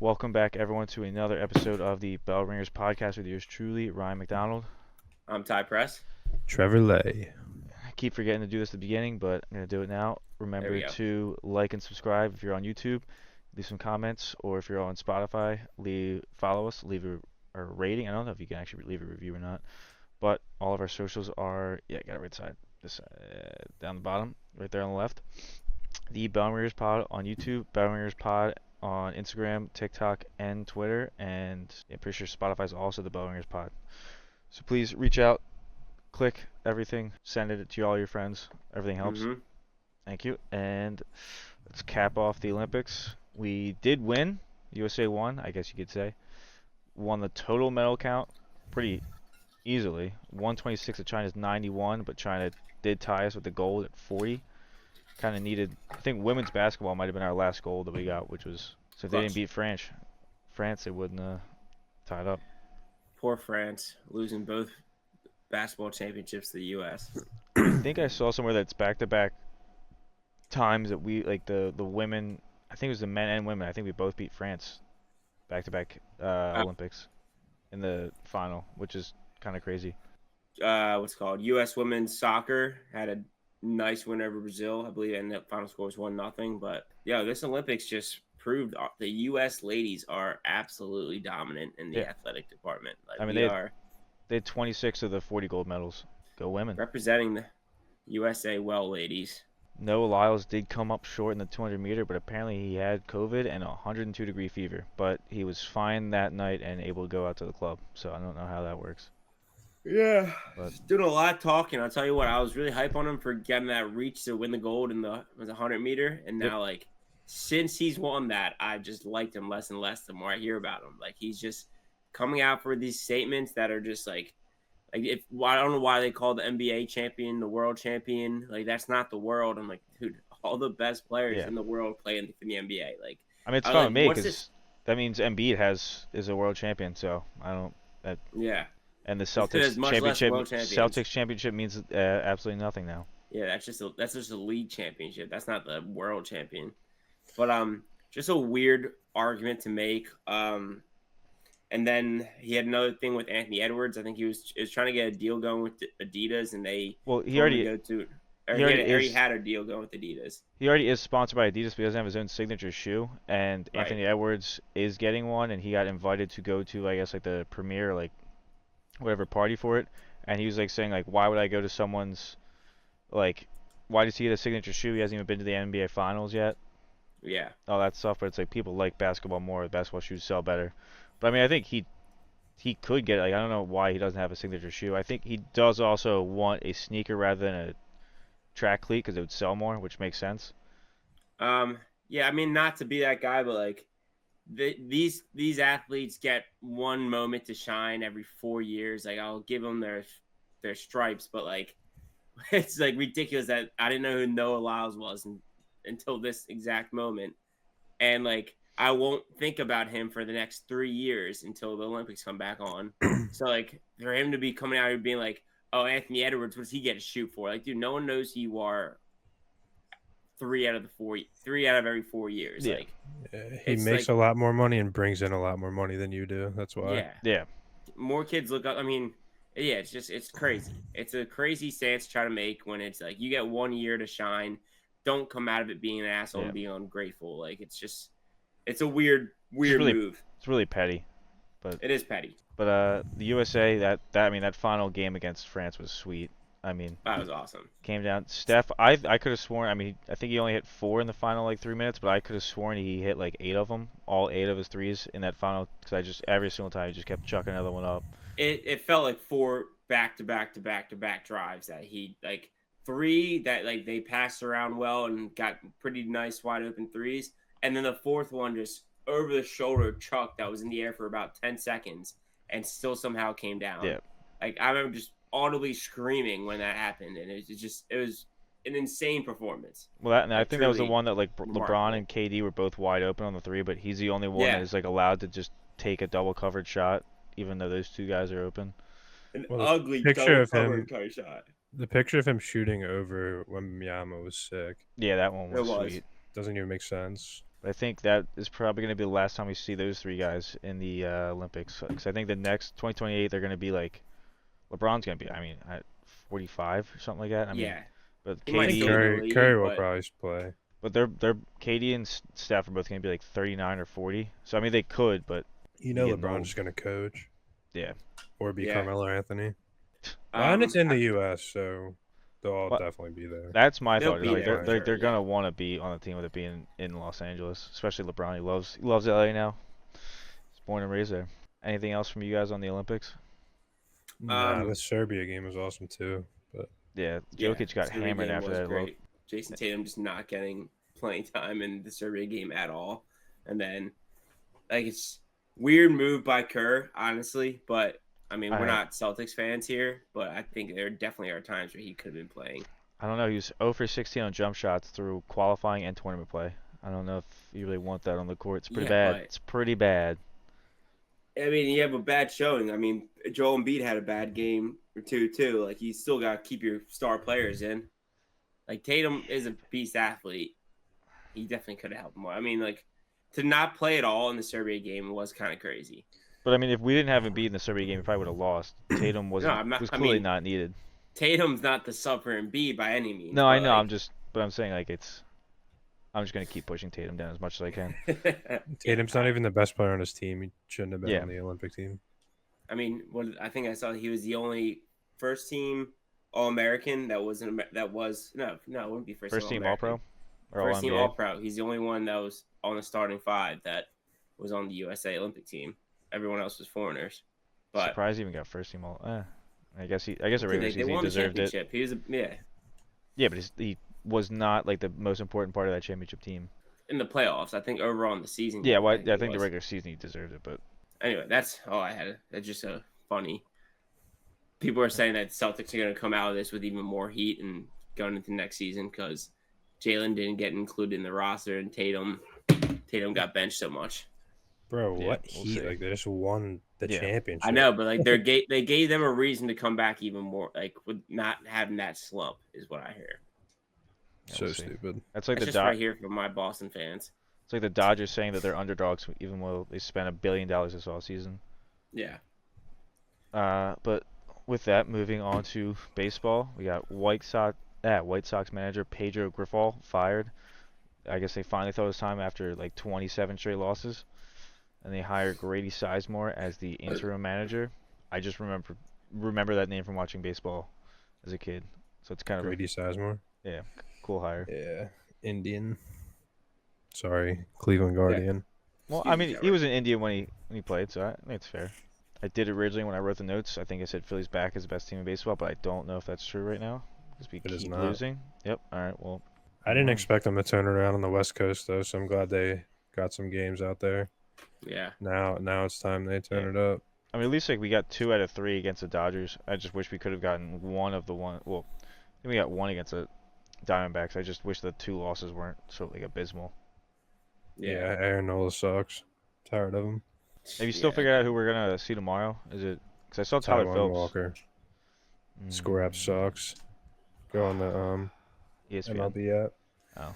Welcome back, everyone, to another episode of the Bell Ringers podcast with yours truly, Ryan McDonald. I'm Ty Press. Trevor Lay. I keep forgetting to do this at the beginning, but I'm going to do it now. There we Remember go. to like and subscribe if you're on YouTube. Leave some comments, or if you're on Spotify, follow us, leave a rating. I don't know if you can actually leave a review or not, but all of our socials are, got it right side, down the bottom, right there on the left. The Bell Ringers Pod on YouTube, Bell Ringers Pod on Instagram, TikTok, and Twitter, and I'm pretty sure Spotify is also the Bell Ringers Pod. So please reach out, click everything, send it to all your friends. Everything helps. Thank you. And let's cap off the Olympics. We did win. USA won, I guess you could say. Won the total medal count pretty easily. 126 to China's 91, but China did tie us with the gold at 40. Kind of needed. I think women's basketball might have been our last goal that we got, which was so if they didn't beat France, they wouldn't tied up. Poor France, losing both basketball championships to the U.S. I think I saw somewhere that's back-to-back times that we like the women. I think it was the men and women. I think we both beat France back-to-back Olympics in the final, which is kind of crazy. What's it called? U.S. women's soccer had a nice win over Brazil. I believe, and the final score was 1-0. But yeah, this Olympics just proved the U.S. ladies are absolutely dominant in the athletic department. Like, I mean, they had 26 of the 40 gold medals. Go women! Representing the USA well, ladies. Noah Lyles did come up short in the 200 meter, but apparently he had COVID and a 102-degree fever. But he was fine that night and able to go out to the club. So I don't know how that works. Yeah, but doing a lot of talking. I'll tell you what, I was really hype on him for getting that reach to win the gold in the 100 meter, and now like since he's won that, I just liked him less and less the more I hear about him. Like he's just coming out for these statements that are just like if I don't know why they call the NBA champion the world champion. Like that's not the world. I'm like, dude, all the best players in the world play in the NBA. Like I mean, it's fun with me because that means Embiid is a world champion. So I don't. And the Celtics championship means absolutely nothing now. Yeah, that's just a league championship. That's not the world champion. But just a weird argument to make. And then he had another thing with Anthony Edwards. I think he was trying to get a deal going with Adidas, and they he already had a deal going with Adidas. He already is sponsored by Adidas, but he doesn't have his own signature shoe. And Right. Anthony Edwards is getting one, and he got invited to go to I guess like the premiere whatever party for it, and he was like saying like, why would I go to someone's why does he get a signature shoe? He hasn't even been to the NBA finals yet. Yeah, all that stuff. But it's like people like basketball more. Basketball shoes sell better. But I mean, I think he could get it. Like I don't know why he doesn't have a signature shoe. I think he does also want a sneaker rather than a track cleat because it would sell more, which makes sense. Yeah, I mean, not to be that guy, but like these athletes get one moment to shine every 4 years. Like I'll give them their stripes, but like it's like ridiculous that I didn't know who Noah Lyles was until this exact moment, and like I won't think about him for the next 3 years until the Olympics come back on. So like for him to be coming out here being like, oh, Anthony Edwards, what does he get to shoot for? Like, dude, no one knows who you are. 3 out of every 4 years. Yeah. Like he makes a lot more money and brings in a lot more money than you do. That's why. Yeah. More kids look up. I mean, yeah, it's crazy. It's a crazy stance to try to make when it's like you get 1 year to shine. Don't come out of it being an asshole and being ungrateful. Like it's a weird move. It's really petty, but it is petty. But the USA that final game against France was sweet. I mean, that was awesome. Came down. Steph, I could have sworn. I mean, I think he only hit 4 in the final 3 minutes, but I could have sworn he hit 8 of them, all 8 of his threes in that final. Because every single time he just kept chucking another one up. It felt like 4 back-to-back drives that he 3 that they passed around well and got pretty nice wide open threes, and then the 4th one just over the shoulder chuck that was in the air for about 10 seconds and still somehow came down. Yeah. I remember just audibly screaming when that happened, and it was an insane performance. Well, I think that was the one that LeBron and KD were both wide open on the 3, but he's the only one that is allowed to just take a double covered shot, even though those 2 guys are open. An ugly double covered shot. The picture of him shooting over Wembanyama was sick. Yeah, that one was sweet. Doesn't even make sense. But I think that is probably going to be the last time we see those three guys in the Olympics. Because I think the next 2028 they're going to be like LeBron's going to be, I mean, at 45 or something like that. I mean, Yeah, but he might I think still be in the KD, Curry league, will but probably play. but they're KD and Steph are both going to be like 39 or 40. So I mean they could, but You they're know, getting LeBron's old. just gonna coach Yeah. or be yeah. Carmelo Anthony. Well, and it's in I- the U.S., so they'll all Well, definitely be there. that's my they'll thought. be No Like there for play. sure. they're Yeah. gonna want to be on the team with it being in Los Angeles, especially LeBron. He loves LA now. He's born and raised there. Anything else from you guys on the Olympics? Nah, the Serbia game was awesome too. But Yeah, Yeah, Jokic got Serbia hammered game after was that. great. Jason Tatum just not getting playing time in the Serbia game at all, and then like it's weird move by Kerr, honestly. But I mean, we're I not Celtics fans here, but I think there definitely are times where he could have been playing. I don't know. He was 0 for 16 on jump shots through qualifying and tournament play. I don't know if you really want that on the court. It's pretty Yeah, bad. but It's pretty bad. I mean, you have a bad showing. I mean, Joel Embiid had a bad game or two too. Like you still got to keep your star players in. Like Tatum is a beast athlete. He definitely could have helped more. I mean, like to not play at all in the Serbia game was kind of crazy. But I mean, if we didn't have him beat in the Serbia game, we probably would have lost. Tatum No, I'm not. was I clearly mean, not needed. Tatum's not the suffer and be by any means. No, I But know. like, But I'm saying like I'm just gonna keep pushing Tatum down as much as I can. Tatum's not even the best player on his team. He shouldn't have been Yeah. on the Olympic team. I mean, I think I saw he was the only first team All American that was no, it wouldn't be first First team team All All Pro American. or All First team All NBA. Pro. He's the only one that was on the starting five that was on the USA Olympic team. Everyone else was foreigners. But Surprised he even got first team All. I guess a regular they season he won the deserved it. championship. He was yeah Yeah, but he was not like the most important part of that championship team. in the playoffs. I think overall in the season. Yeah, well, I think I he think the was. regular season he deserved it, but Anyway, that's all I had. That's just a funny. People are saying that Celtics are going to come out of this with even more heat and going into next season because Jalen didn't get included in the roster and Tatum got benched so much. Bro, Yeah, what we'll heat? see. Like they just won the Yeah. championship. I know, but like they gave them a reason to come back even more, like with not having that slump is what I hear. yeah, So we'll see. stupid. That's like That's the just what I hear from my Boston fans. It's like the Dodgers saying that they're underdogs even though they spent $1 billion this offseason. Yeah. But with that, moving on to baseball, we got White Sox manager Pedro Grifol fired. I guess they finally thought it was time after like 27 straight losses, and they hired Grady Sizemore as the interim manager. I just remember that name from watching baseball as a kid, so it's kind of Grady Sizemore. a cool hire. Yeah, Indian. Sorry, Cleveland Guardian. Well, Excuse I me, mean, Trevor. he was in India when he played, so I think it's fair. I did originally when I wrote the notes. I think I said Philly's back as the best team in baseball, but I don't know if that's true right now because we It is keep not. losing. Yep. All right. Well, I didn't Wow. expect them to turn it around on the West Coast though, so I'm glad they got some games out there. Yeah. Now it's time they turn it up. I mean, at least like we got 2 out of 3 against the Dodgers. I just wish we could have gotten one of the one. Well, I think we got one against the Diamondbacks. I just wish the 2 losses weren't so like abysmal. Yeah, Aaron Nola sucks. Tired of him. Have you still figured out who we're gonna see tomorrow? Is it? Because I saw Tyler Taijuan Phillips. Walker. Mm, Score app sucks. Go on the ESPN. MLB app. Oh,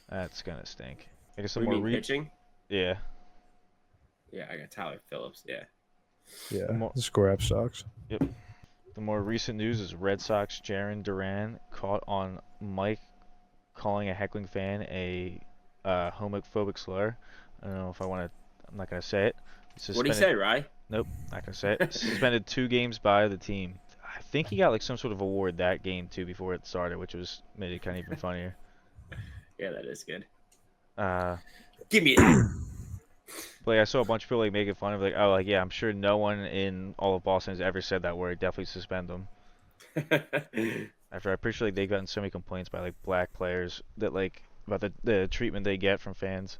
that's gonna stink. I guess What some do you more mean pitching? Yeah. Yeah, I got Tyler Phillips. Yeah. Yeah, More- the score app sucks. The more recent news is Red Sox Jaron Duran caught on mic calling a heckling fan a homophobic slur. I don't know if I want to. I'm not gonna say it. What do you say, Rye? Nope, not gonna say it. Suspended 2 games by the team. I think he got like some sort of award that game too before it started, which made it kind of even funnier. Yeah, that is good. Give me that. Like I saw a bunch of people like making fun of like, oh, like yeah, I'm sure no one in all of Boston has ever said that word. Definitely suspend them. After I'm pretty sure like they've gotten so many complaints by like black players that like about the treatment they get from fans.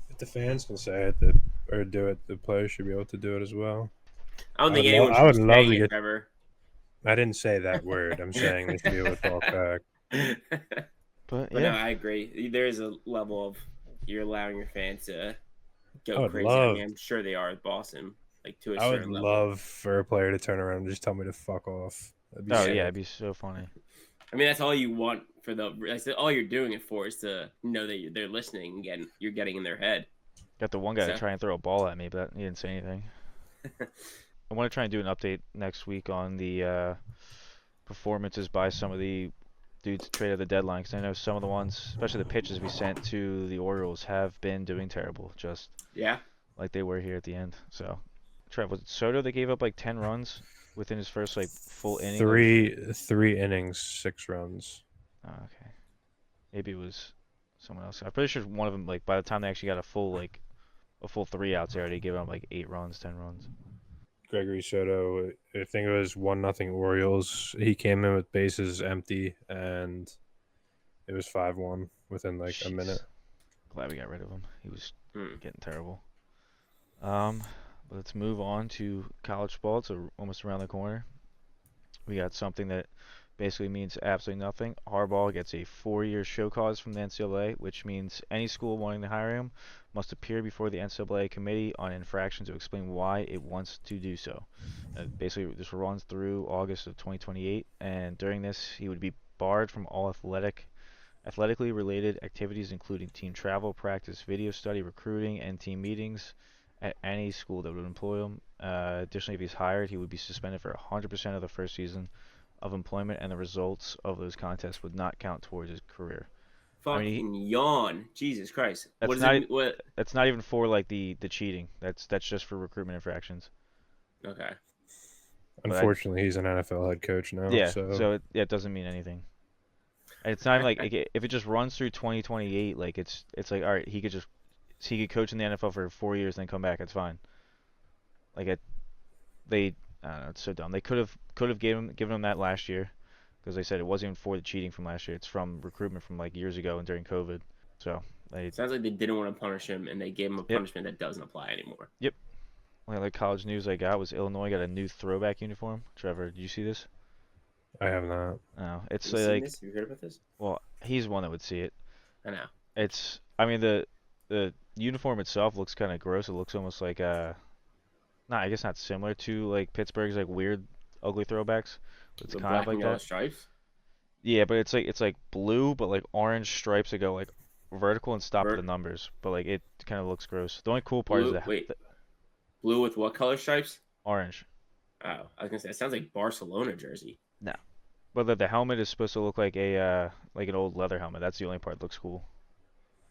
If the fans can say it or do it, the players should be able to do it as well. I don't think I would anyone lo- I would should love say to it, get- Trevor. I didn't say that word. I'm saying they should be able to talk back. But But no, yeah, I agree. There is a level of you're allowing your fans to I go would crazy. love- I mean, I'm sure they are at Boston, like to a I would certain level. love for a player to turn around and just tell me to fuck off. That'd be oh sick. yeah, it'd be so funny. I mean, that's all you want for the. That's all you're doing it for is to know that they're listening and you're getting in their head. Got the one guy to So try and throw a ball at me, but he didn't say anything. I want to try and do an update next week on the performances by some of the dudes traded at the deadline, because I know some of the ones, especially the pitches we sent to the Orioles, have been doing terrible, just yeah, like they were here at the end. So, Trev, was it Soto that gave up like 10 runs within his first like full inning of? Three innings, 6 runs. Oh, okay, maybe it was someone else. I'm pretty sure one of them, like by the time they actually got a full 3 outs, they already gave up like 8 runs, 10 runs. Gregory Soto, I think it was 1-0 Orioles. He came in with bases empty, and it was 5-1 within like a Jeez. minute. Glad we got rid of him. He was Hmm. getting terrible. Let's move on to college football. It's almost around the corner. We got something that basically means absolutely nothing. Harbaugh gets a 4-year show cause from the NCAA, which means any school wanting to hire him must appear before the NCAA committee on infraction to explain why it wants to do so. Basically, this runs through August of 2028, and during this, he would be barred from all athletically related activities, including team travel, practice, video study, recruiting, and team meetings at any school that would employ him. Additionally, if he's hired, he would be suspended for 100% of the first season of employment, and the results of those contests would not count towards his career. I mean, fucking yawn. Jesus Christ. that's What is not it? What? that's not even for like the cheating. That's just for recruitment infractions. Okay. Unfortunately, he's an NFL head coach now. Yeah, So, so it doesn't mean anything. And it's not even like if it just runs through 2028, like it's like all right, he could coach in the NFL for 4 years and then come back. It's fine. Like they I don't know, it's so dumb. They could have given him that last year, because they said it wasn't even for the cheating from last year. It's from recruitment from like years ago and during COVID. So Sounds like they didn't want to punish him, and they gave him a Yep. punishment that doesn't apply anymore. Yep. Only other college news I got was Illinois got a new throwback uniform. Trevor, did you see this? I have not. No, it's Have you seen like, this? Have you heard about this? well, he's one that would see it. I know. I mean the uniform itself looks kind of gross. It looks almost like I guess not similar to like Pittsburgh's like weird ugly throwbacks, but it's The kind black of like and yellow that. stripes. Yeah, but it's like blue, but like orange stripes that go like vertical and stop at the Vert- numbers. But like it kind of looks gross. The only cool part is Blue. Wait. the Blue with what color stripes? orange. Oh, I was gonna say it sounds like Barcelona jersey. No, but the helmet is supposed to look like like an old leather helmet. That's the only part that looks cool.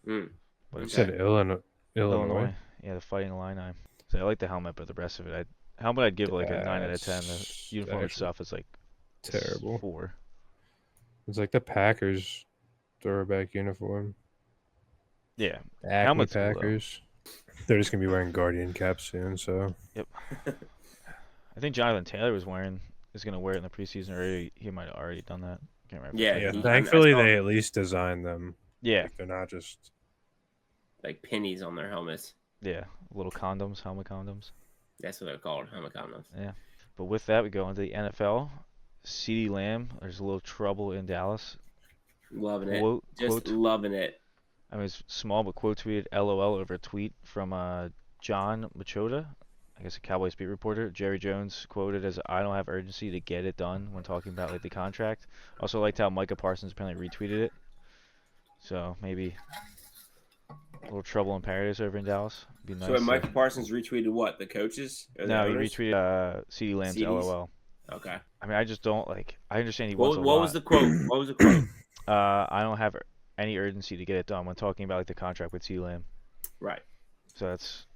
Mm. But You it's said Illinois. Illinois. Yeah, the Fighting Illini. So I like the helmet, but the rest of it, helmet I'd give like a 9 out of 10. The That's uniform actually itself is like terrible. 4. It's like the Packers throwback uniform. Yeah, Acme helmet's cool, though. Packers. They're just gonna be wearing Guardian caps soon. So I think Jonathan Taylor is gonna wear it in the preseason, or he might have already done that. Can't remember. Yeah, yeah, he- thankfully I saw- they at least designed them. Yeah, Like, they're not just. Like pennies on their helmets. yeah. Little condoms, helmet condoms. That's what they're called, helmet condoms. But with that, we go into the NFL. CeeDee Lamb, there's a little trouble in Dallas. Loving it. Quote, Loving it. I mean, it's small, but quote tweeted LOL over a tweet from John Machota, I guess a Cowboys beat reporter. Jerry Jones quoted as, "I don't have urgency to get it done," when talking about like the contract. Also liked how Micah Parsons apparently retweeted it. So maybe a little trouble in paradise over in Dallas. Be nice. So when Michael Parsons retweeted what? The coaches? Or the No, he owners? retweeted CeeDee Lamb's CDs? LOL. Okay. I mean, I just don't like. I understand he What, wants a what lot. was the quote? What was the quote? I don't have any urgency to get it done when talking about like the contract with CeeDee Lamb. Right. So that's.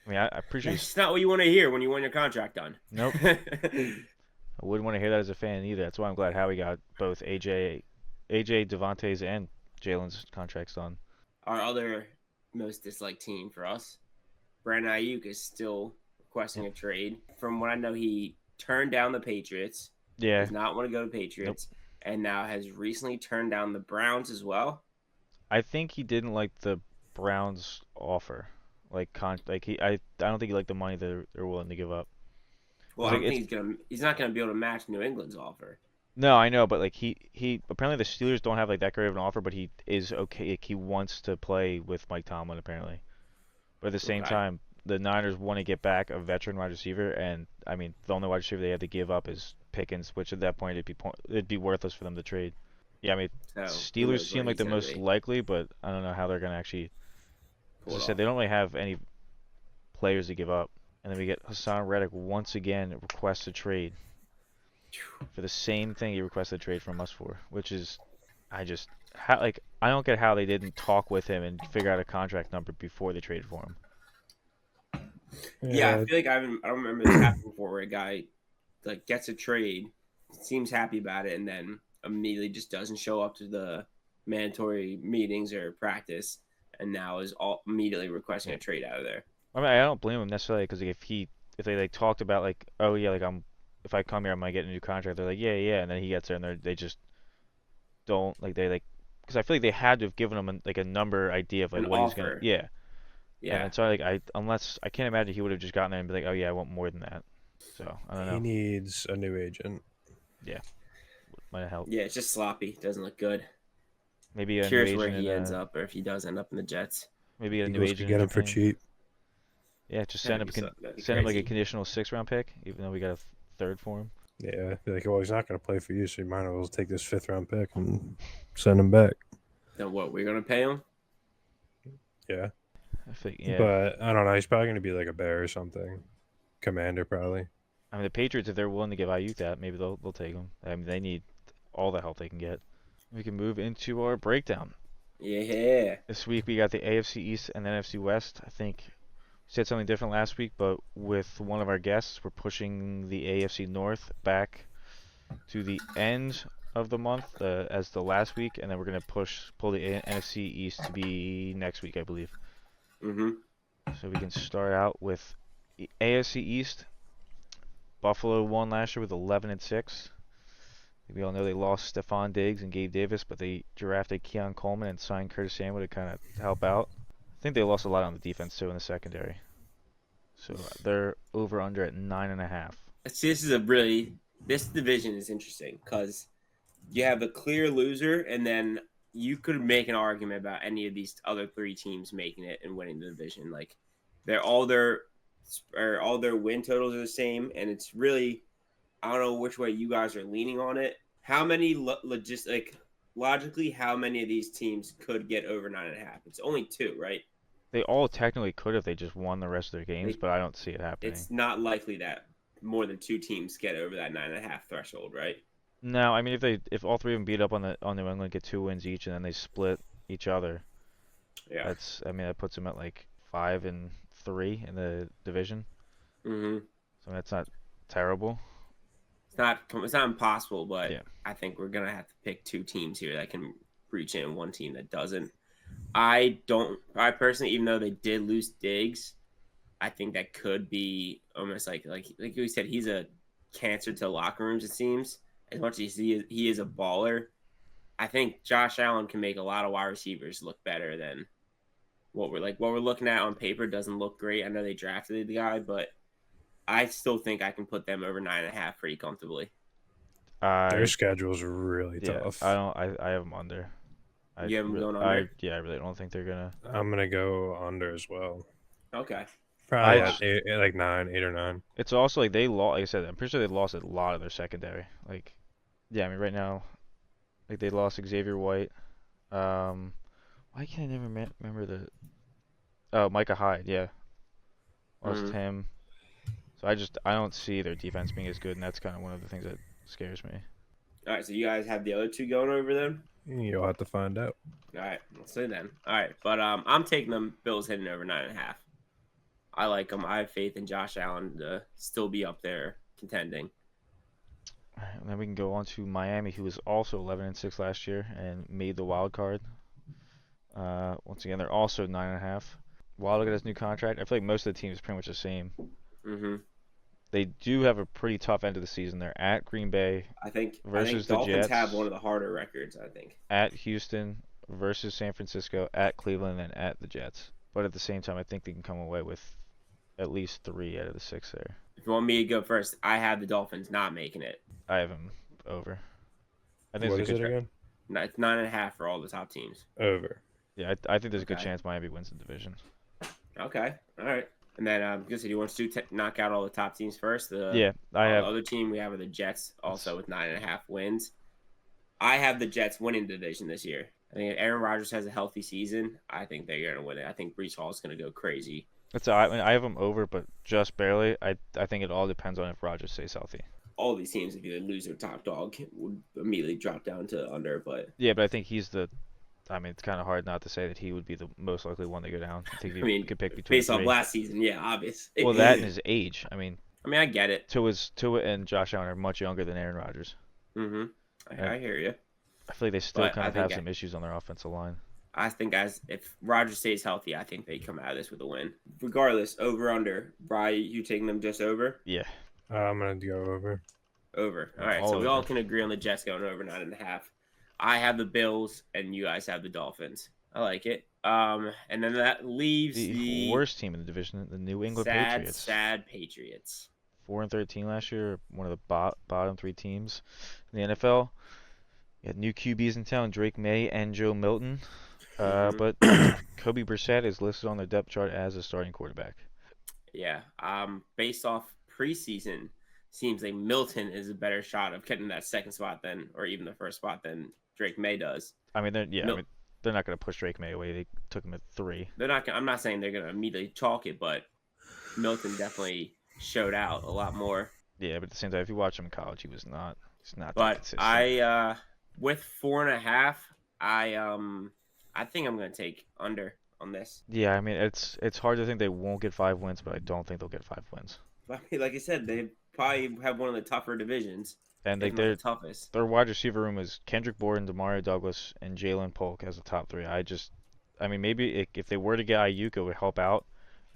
I mean, I appreciate. That's not what you want to hear when you want your contract done. Nope. I wouldn't want to hear that as a fan either. That's why I'm glad Howie got both AJ Devontae's, and Jalen's contracts done. Our other most disliked team for us, Brandon Ayuk, is still requesting a trade. From what I know, he turned down the Patriots. Yeah. Does not want to go to Patriots, and now has recently turned down the Browns as well. I think he didn't like the Browns' offer. I don't think he liked the money that they're willing to give up. Well, I Like, don't think he's not gonna be able to match New England's offer. No, I know, but like he apparently the Steelers don't have like that great of an offer, but he is okay. Like, he wants to play with Mike Tomlin apparently. But at the same Okay. time, the Niners want to get back a veteran wide receiver, and I mean the only wide receiver they had to give up is Pickens, which at that point it'd be worthless for them to trade. Yeah, I mean, So who Steelers knows where seem like he's the gonna most be. likely, but I don't know how they're gonna actually. As Pull I it said, off. they don't really have any players to give up, and then we get Hassan Reddick once again requests a trade for the same thing he requested a trade from us for, which is, I don't get how they didn't talk with him and figure out a contract number before they traded for him. Yeah, I Yeah, feel like I don't remember this happening before where a guy like gets a trade, seems happy about it, and then immediately just doesn't show up to the mandatory meetings or practice, and now is all immediately requesting Yeah. a trade out of there. I mean, I don't blame him necessarily because if they like talked about like, oh yeah, like if I come here, I'm gonna get a new contract. They're like, yeah, yeah, and then he gets there and they just don't like because I feel like they had to have given him like a number idea of like An what he's gonna, offer. yeah. And Yeah. then so like unless I can't imagine he would have just gotten there and be like, oh yeah, I want more than that. So I don't he know. needs a new agent. Yeah, might help. Yeah, it's just sloppy. Doesn't look good. Maybe a new Curious where agent he ends and up or if he does end up in the Jets. maybe a new Eagles could agent in get him for Japan. cheap. Yeah, just That'd be send him like a crazy. conditional 6th round pick, even though we got a third for him. Yeah, be like, well, he's not going to play for you, so you might as well take this 5th-round pick and send him back. Then what? We're gonna pay him? Yeah, I think yeah. but I don't know. He's probably going to be like a Bear or something. Commander, probably. I mean the Patriots, if they're willing to give Ayuk that, maybe they'll take him. I mean they need all the help they can get. We can move into our breakdown. Yeah. This week we got the AFC East and the NFC West. I think we said something different last week, but with one of our guests, we're pushing the AFC North back to the end of the month as the last week, and then we're gonna pull the NFC East to be next week, I believe. Mm-hmm. So we can start out with the AFC East. Buffalo won last year with 11-6. We all know they lost Stephon Diggs and Gabe Davis, but they drafted Keon Coleman and signed Curtis Samuel to kind of help out. I think they lost a lot on the defense too in the secondary. So they're over under at 9.5. See, this division is interesting because you have a clear loser, and then you could make an argument about any of these other three teams making it and winning the division. Like all their win totals are the same, and it's really I don't know which way you guys are leaning on it. How many logically, how many of these teams could get over 9.5? It's only two, right? They all technically could if they just won the rest of their games, but I don't see it happening. It's not likely that more than two teams get over that 9.5 threshold, right? No, I mean if all three of them beat up on New England, get 2 wins each, and then they split each other, Yeah. that puts them at like 5-3 in the division. Mm-hmm. So that's not terrible. It's not impossible, but Yeah. I think we're gonna have to pick two teams here that can reach in and one team that doesn't. I personally, even though they did lose Diggs, I think that could be almost like we said, he's a cancer to locker rooms. It seems as much as he is a baller. I think Josh Allen can make a lot of wide receivers look better than what we're looking at on paper. Doesn't look great. I know they drafted the guy, but I still think I can put them over 9.5 pretty comfortably. Their schedule's really Yeah, tough. I have them under. You have them going under? I really don't think they're gonna. I'm going to go under as well. Okay. Probably I at eight or nine. It's also like they lost. Like I said, I'm pretty sure they lost a lot of their secondary. Like, yeah, I mean right now, like they lost Xavier White. Why can't I never remember Micah Hyde? Yeah, lost him. So I don't see their defense being as good, and that's kind of one of the things that scares me. All right, so you guys have the other two going over then? You'll have to find out. All right, let's see then. All right, but I'm taking them Bills hitting over 9.5. I like them. I have faith in Josh Allen to still be up there contending. And then we can go on to Miami, who was also 11-6 last year and made the wild card. Once again, they're also 9.5. Wild look at his new contract. I feel like most of the team is pretty much the same. Mm-hmm. They do have a pretty tough end of the season. They're at Green Bay versus the Dolphins Jets. have one of the harder records, I think. At Houston versus San Francisco, at Cleveland, and at the Jets. But at the same time, I think they can come away with at least 3 out of the 6 there. If you want me to go first, I have the Dolphins not making it. I have them over. I think What is it again? It's 9.5 for all the top teams. Over. Yeah, I think there's a good chance Miami wins the division. Okay. All right. And then because he wants to knock out all the top teams first. The Yeah, I have. other team we have are the Jets, also Let's- with 9.5 wins. I have the Jets winning the division this year. I think if Aaron Rodgers has a healthy season, I think they're going to win it. I think Brees Hall is going to go crazy. I mean, I have them over, but just barely. I think it all depends on if Rodgers stays healthy. All these teams, if you lose their top dog, would immediately drop down to under. But Yeah, but I think he's the. I mean, it's kind of hard not to say that he would be the most likely one to go down. I think if I you mean, could pick between the based off three. last season, yeah, obviously. Well, that and his age. I mean, I get it. Tua and Josh Allen are much younger than Aaron Rodgers. I hear you. I feel like they still But kind I of have think some issues on their offensive line. I think if Rodgers stays healthy, I think they come out of this with a win. Regardless, over under. Brian, you taking them just over? Yeah, I'm gonna go over. Over. All right, All so we all over. can agree on the Jets going over 9.5. I have the Bills, and you guys have the Dolphins. I like it. And then that leaves the worst team in the division, the New England Patriots. Sad Patriots. 4-13 last year, one of the bottom three teams in the NFL. You had new QBs in town, Drake May and Joe Milton. But Kobe Brissett is listed on their depth chart as a starting quarterback. Yeah. Based off preseason, seems like Milton is a better shot of getting that second spot or even the first spot than Drake May does. I mean, they're not going to push Drake May away. They took him at 3. They're not. I'm not saying they're going to immediately chalk it, but Milton definitely showed out a lot more. Yeah, but at the same time, if you watch him in college, he's not that But consistent. With 4.5, I think I'm going to take under on this. Yeah, I mean, it's hard to think they won't get 5 wins, but I don't think they'll get 5 wins. I mean, like I said, they probably have one of the tougher divisions. And if not the toughest. Their wide receiver room is Kendrick Bourne, Demario Douglas, and Jalen Polk as the top 3. I mean, maybe if they were to get Ayuk, it would help out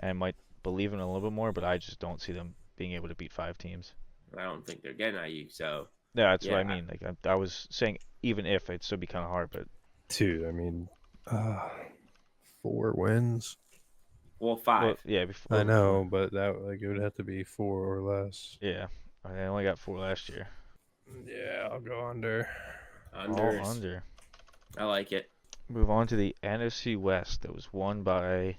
and might believe in it a little bit more, but I just don't see them being able to beat 5 teams. I don't think they're getting Ayuk, so. Yeah, that's what I mean. Like I was saying, even if it'd still be kind of hard, but. 2. I mean, 4 wins. Well, 5. Well, yeah, I know, but that it would have to be 4 or less. Yeah, they only got 4 last year. Yeah, I'll go under. Unders. All under. I like it. Move on to the NFC West that was won by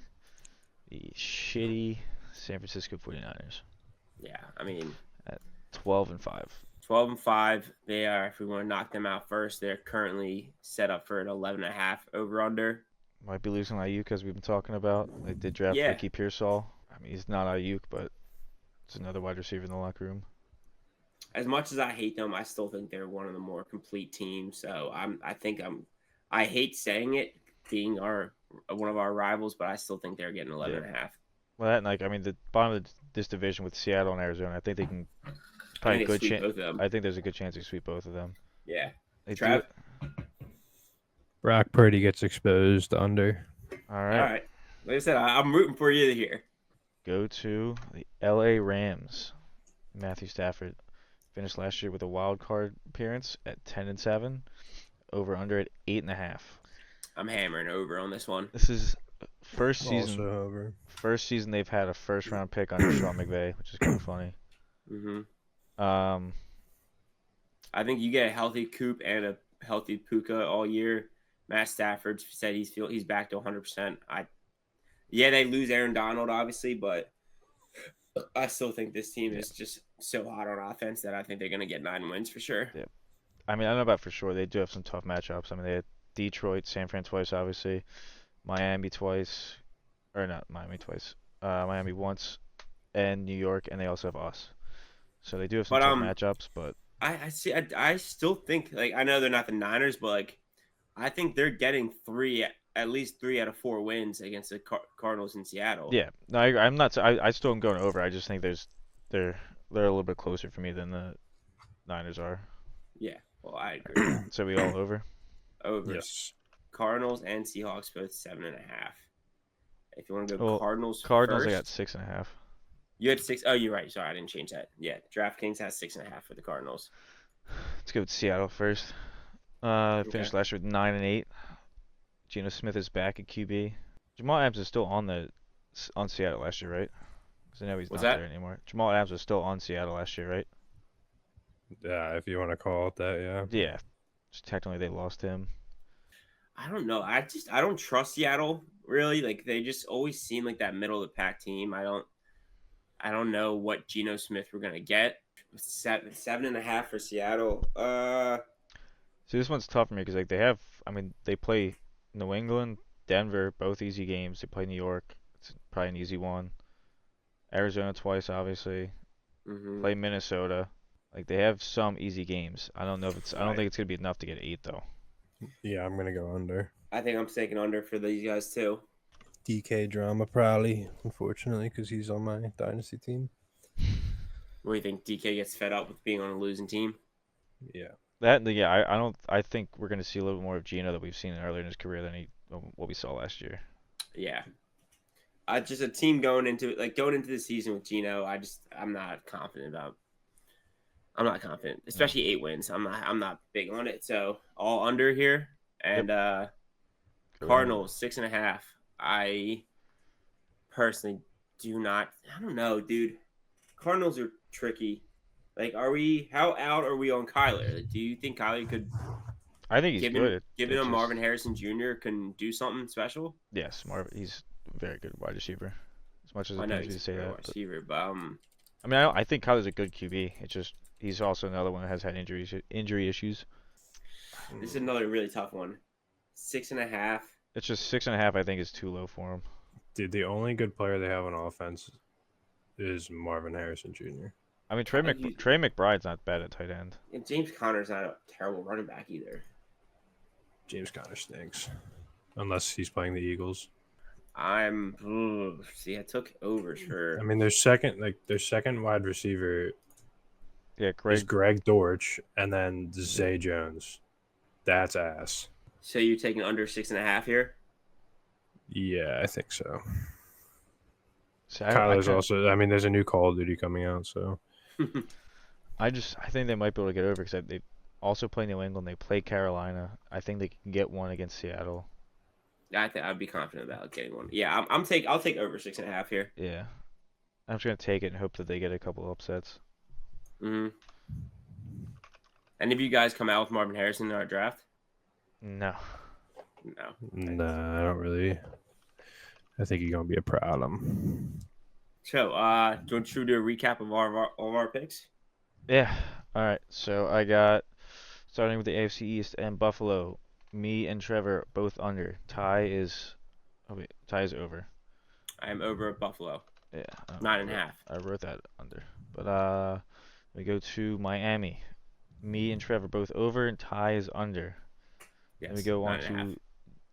the shitty San Francisco 49ers. Yeah, I mean. At 12-5. 12-5. They are, if we want to knock them out first, they're currently set up for an 11.5 over under. Might be losing Ayuk as we've been talking about. They did draft Ricky Pearsall. I mean, he's not Ayuk, but it's another wide receiver in the locker room. As much as I hate them, I still think they're one of the more complete teams. So I hate saying it, being one of our rivals, but I still think they're getting 11.5. Well, the bottom of this division with Seattle and Arizona, I think they can probably good chance. I think there's a good chance they sweep both of them. Yeah. Trav? Brock Purdy gets exposed under. All right. Like I said, I'm rooting for you here. Go to the LA Rams. Matthew Stafford finished last year with a wild card appearance at 10-7. Over under at 8.5. I'm hammering over on this one. This is first season. Also over. First season they've had a first round pick under Sean McVay, which is kind of funny. I think you get a healthy Coop and a healthy Puka all year. Matt Stafford said he's back to 100%. They lose Aaron Donald obviously, but I still think this team is just so hot on offense that I think they're going to get 9 wins for sure. Yeah. I mean, I don't know about for sure. They do have some tough matchups. I mean, they had Detroit, San Fran twice, obviously. Miami twice. Or not Miami twice. Miami once. And New York. And they also have us. So they do have some tough matchups, but... I still think, I know they're not the Niners, but, I think they're getting at least 3 out of 4 wins against the Cardinals in Seattle. Yeah. No, I'm not... I still am going over. I just think they're a little bit closer for me than the Niners are. Yeah. Well, I agree. So we all over? Over. Yes. Cardinals and Seahawks both 7.5. If you want to go Cardinals first, I got 6.5. You had 6. Oh, you're right. Sorry, I didn't change that. Yeah, DraftKings has 6.5 for the Cardinals. Let's go with Seattle first. Finished last year with 9-8. Geno Smith is back at QB. Jamal Adams is still on Seattle last year, right? Because I know he's not there anymore. Jamal Adams was still on Seattle last year, right? Yeah, if you want to call it that, yeah. Yeah. Just technically, they lost him. I don't know. I don't trust Seattle really. Like they just always seem like that middle of the pack team. I don't know what Geno Smith we're gonna get. 7.5 for Seattle. See, this one's tough for me because like they have, I mean, they play New England, Denver, both easy games. They play New York, it's probably an easy one. Arizona twice, obviously. Mm-hmm. Play Minnesota. Like they have some easy games. I don't know if it's. I don't Right. think it's gonna be enough to get 8 though. Yeah, I'm gonna go under. I think I'm taking under for these guys too. DK drama probably, unfortunately, because he's on my dynasty team. What do you think? DK gets fed up with being on a losing team? Yeah. Yeah, I don't. I think we're gonna see a little bit more of Gino that we've seen earlier in his career than what we saw last year. Yeah. Just a team going into the season with Geno. I'm not confident about. I'm not confident, especially 8 wins. I'm not big on it. So all under here, and Cardinals 6.5. I personally do not. I don't know, dude. Cardinals are tricky. Like, how out are we on Kyler? Like, do you think Kyler could, I think he's good. given him Marvin Harrison Jr. can do something special? Yes, he's a very good wide receiver. As much as I it know pains me to he's a say great that. wide receiver, but I mean, I think Kyler's a good QB. It's just he's also another one that has had injury issues. this is another really tough one. 6.5. It's just 6.5. I think is too low for him. Dude, the only good player they have on offense is Marvin Harrison Jr. I mean, Trey McBride's not bad at tight end. And James Conner's not a terrible running back either. James Conner stinks, unless he's playing the Eagles. See, I took overs for. I mean, their second wide receiver Yeah, is Greg Dortch, and then Zay Jones. That's ass. So you're taking under 6.5 here? Yeah, I think so. So Kyler's also. I mean, there's a new Call of Duty coming out, so. I think they might be able to get over because they also play New England. They play Carolina. I think they can get one against Seattle. I think I'd be confident about getting one. Yeah, I'll take over 6.5 here. Yeah, I'm just gonna take it and hope that they get a couple upsets. Mm-hmm. Any of you guys come out with Marvin Harrison in our draft? No. No. Nah, I don't really. I think he's gonna be a problem. So, don't you do a recap of all of our picks? Yeah. All right. So I got starting with the AFC East and Buffalo. Me and Trevor both under. Ty is over. I'm over at Buffalo. Yeah. 9.5. I wrote that under. But we go to Miami. Me and Trevor both over, and Ty is under. Yes. Then we go on 9.5. to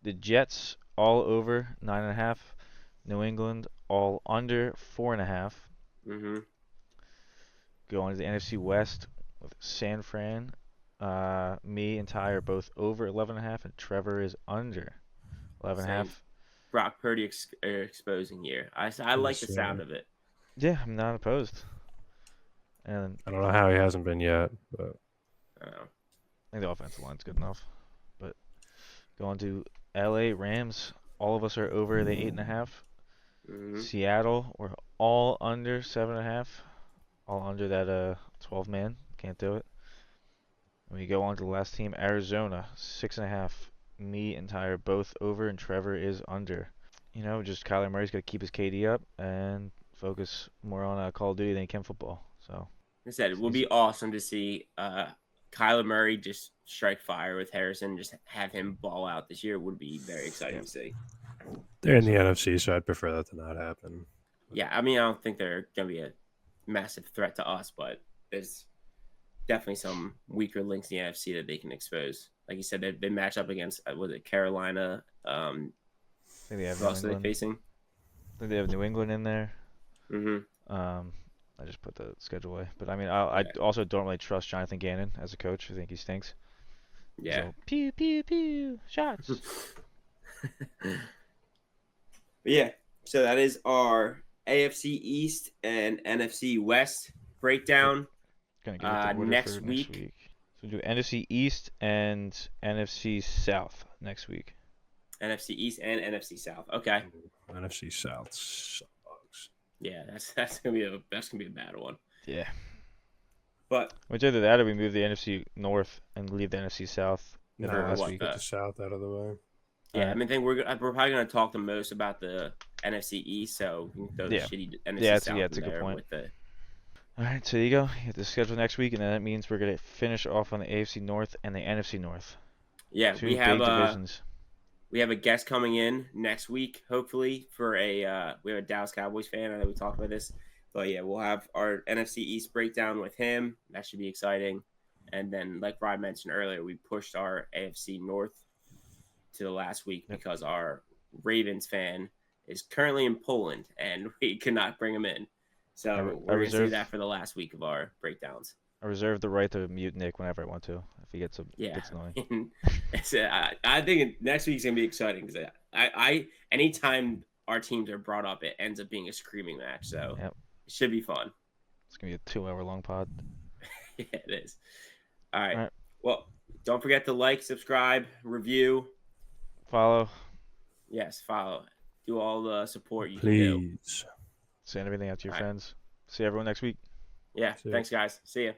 the Jets, all over 9.5. New England, all under 4.5. Mm-hmm. Go on to the NFC West with San Fran. Me and Ty are both over 11.5, and Trevor is under 11.5. Brock Purdy exposing year. I like the sound of it. Yeah, I'm not opposed. And I don't know how he hasn't been yet, but I think the offensive line's good enough. But going to LA Rams, all of us are over the 8.5. Mm-hmm. Seattle, we're all under 7.5. All under that 12-man. Can't do it. And we go on to the last team, Arizona, 6.5. Me and Ty are both over, and Trevor is under. You know, just Kyler Murray's got to keep his KD up and focus more on Call of Duty than he can football. So, I said it would be awesome to see Kyler Murray just strike fire with Harrison, just have him ball out this year. Would be very exciting to see. they're in the NFC, so I'd prefer that to not happen. Yeah, I mean, I don't think they're going to be a massive threat to us, but there's definitely some weaker links in the NFC that they can expose. Like you said, they match up against, was it Carolina? I think they have Who else are they facing? I think they have New England in there. Mm-hmm. I just put the schedule away. But, I mean, I also don't really trust Jonathan Gannon as a coach. I think he stinks. Yeah. So, pew, pew, pew, shots. But yeah, so that is our AFC East and NFC West breakdown. Gonna get the order next for week. next week. So we'll do NFC East and NFC South next week. NFC East and NFC South. Okay. NFC South sucks. Yeah, that's gonna be a bad one. Yeah. But Which either that or we move the NFC North and leave the NFC South Nah, last let's week. get the South out of the way. Yeah, Alright. I mean, I think we're probably going to talk the most about the NFC East, so we can throw the Yeah. shitty Yeah, NFC yeah, South it's in a good there point. with the. All right, so there you go. You have the schedule next week, and then that means we're gonna finish off on the AFC North and the NFC North. Yeah, Two big divisions. we have a guest coming in next week, hopefully for we have a Dallas Cowboys fan. I know we talked about this, but yeah, we'll have our NFC East breakdown with him. That should be exciting. And then, like Ryan mentioned earlier, we pushed our AFC North to the last week because our Ravens fan is currently in Poland and we could not bring him in. So we're going to save that for the last week of our breakdowns. I reserve the right to mute Nick whenever I want to if he gets annoying. I think next week's going to be exciting because I anytime our teams are brought up, it ends up being a screaming match. So it should be fun. It's going to be a 2-hour long pod. Yeah, it is. All right. Well, don't forget to like, subscribe, review. Follow. Yes, follow. Do all the support you can do. Please. Send everything out to your friends. See everyone next week. Yeah, thanks, guys. See ya.